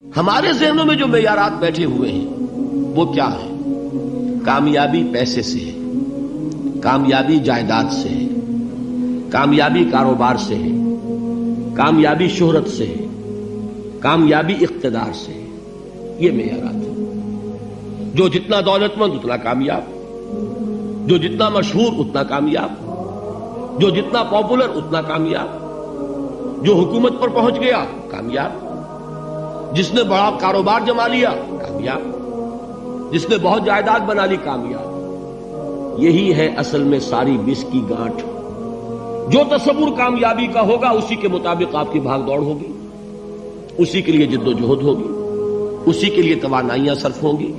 ہمارے ذہنوں میں جو معیارات بیٹھے ہوئے ہیں وہ کیا ہے؟ کامیابی پیسے سے ہے، کامیابی جائیداد سے ہے، کامیابی کاروبار سے ہے، کامیابی شہرت سے ہے، کامیابی اقتدار سے ہے۔ یہ معیارات ہیں۔ جو جتنا دولت مند اتنا کامیاب، جو جتنا مشہور اتنا کامیاب، جو جتنا پاپولر اتنا کامیاب، جو حکومت پر پہنچ گیا کامیاب، جس نے بڑا کاروبار جما لیا کامیاب، جس نے بہت جائیداد بنا لی کامیاب۔ یہی ہے اصل میں ساری بس کی گانٹھ۔ جو تصور کامیابی کا ہوگا اسی کے مطابق آپ کی بھاگ دوڑ ہوگی، اسی کے لیے جد و جہد ہوگی، اسی کے لیے توانائیاں صرف ہوں گی،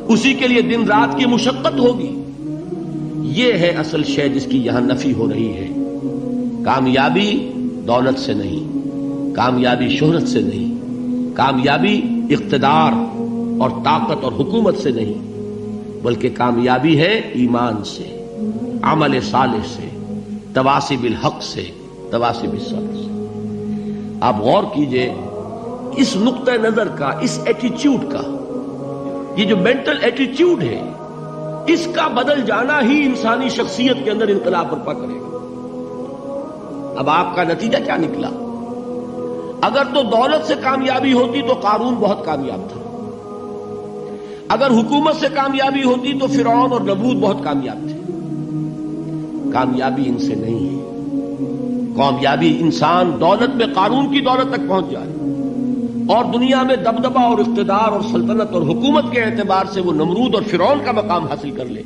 اسی کے لیے دن رات کی مشقت ہوگی۔ یہ ہے اصل شے جس کی یہاں نفی ہو رہی ہے۔ کامیابی دولت سے نہیں، کامیابی شہرت سے نہیں، کامیابی اقتدار اور طاقت اور حکومت سے نہیں، بلکہ کامیابی ہے ایمان سے، عمل صالح سے، تواصی بالحق سے، تواصی بالصبر سے۔ آپ غور کیجئے اس نقطہ نظر کا، اس ایٹیچیوڈ کا، یہ جو مینٹل ایٹیچیوڈ ہے، اس کا بدل جانا ہی انسانی شخصیت کے اندر انقلاب برپا کرے گا۔ اب آپ کا نتیجہ کیا نکلا؟ اگر تو دولت سے کامیابی ہوتی تو قارون بہت کامیاب تھا، اگر حکومت سے کامیابی ہوتی تو فرعون اور نمرود بہت کامیاب تھے۔ کامیابی ان سے نہیں ہے۔ کامیابی انسان دولت میں قارون کی دولت تک پہنچ جائے اور دنیا میں دبدبہ اور اقتدار اور سلطنت اور حکومت کے اعتبار سے وہ نمرود اور فرعون کا مقام حاصل کر لے،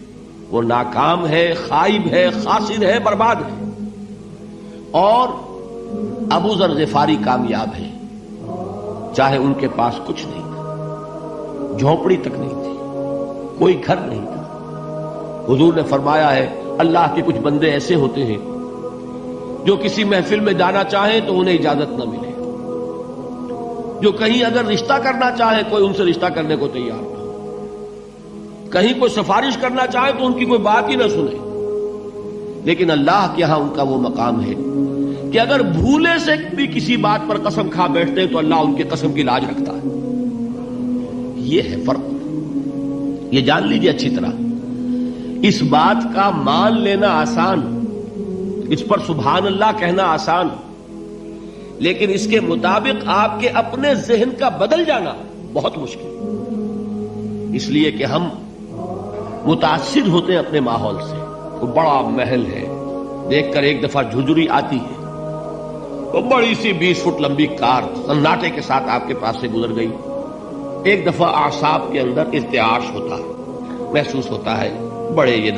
وہ ناکام ہے، خائب ہے، خاسر ہے، برباد ہے۔ اور ابو ذر غفاری کامیاب ہے، چاہے ان کے پاس کچھ نہیں تھا، جھونپڑی تک نہیں تھی، کوئی گھر نہیں تھا۔ حضور نے فرمایا ہے اللہ کے کچھ بندے ایسے ہوتے ہیں جو کسی محفل میں جانا چاہیں تو انہیں اجازت نہ ملے، جو کہیں اگر رشتہ کرنا چاہے کوئی ان سے رشتہ کرنے کو تیار نہ، کہیں کوئی سفارش کرنا چاہے تو ان کی کوئی بات ہی نہ سنے۔ لیکن اللہ کے ہاں ان کا وہ مقام ہے کہ اگر بھولے سے بھی کسی بات پر قسم کھا بیٹھتے ہیں تو اللہ ان کی قسم کی لاج رکھتا ہے۔ یہ ہے فرق، یہ جان لیجیے اچھی طرح۔ اس بات کا مان لینا آسان، اس پر سبحان اللہ کہنا آسان، لیکن اس کے مطابق آپ کے اپنے ذہن کا بدل جانا بہت مشکل، اس لیے کہ ہم متاثر ہوتے ہیں اپنے ماحول سے۔ وہ بڑا محل ہے، دیکھ کر ایک دفعہ جھجری آتی ہے، وہ بڑی سی 20 فٹ لمبی کار سناٹے کے ساتھ آپ کے پاس سے گزر گئی، ایک دفعہ اعصاب کے اندر ارتعاش ہوتا ہے، محسوس ہوتا ہے بڑے یہ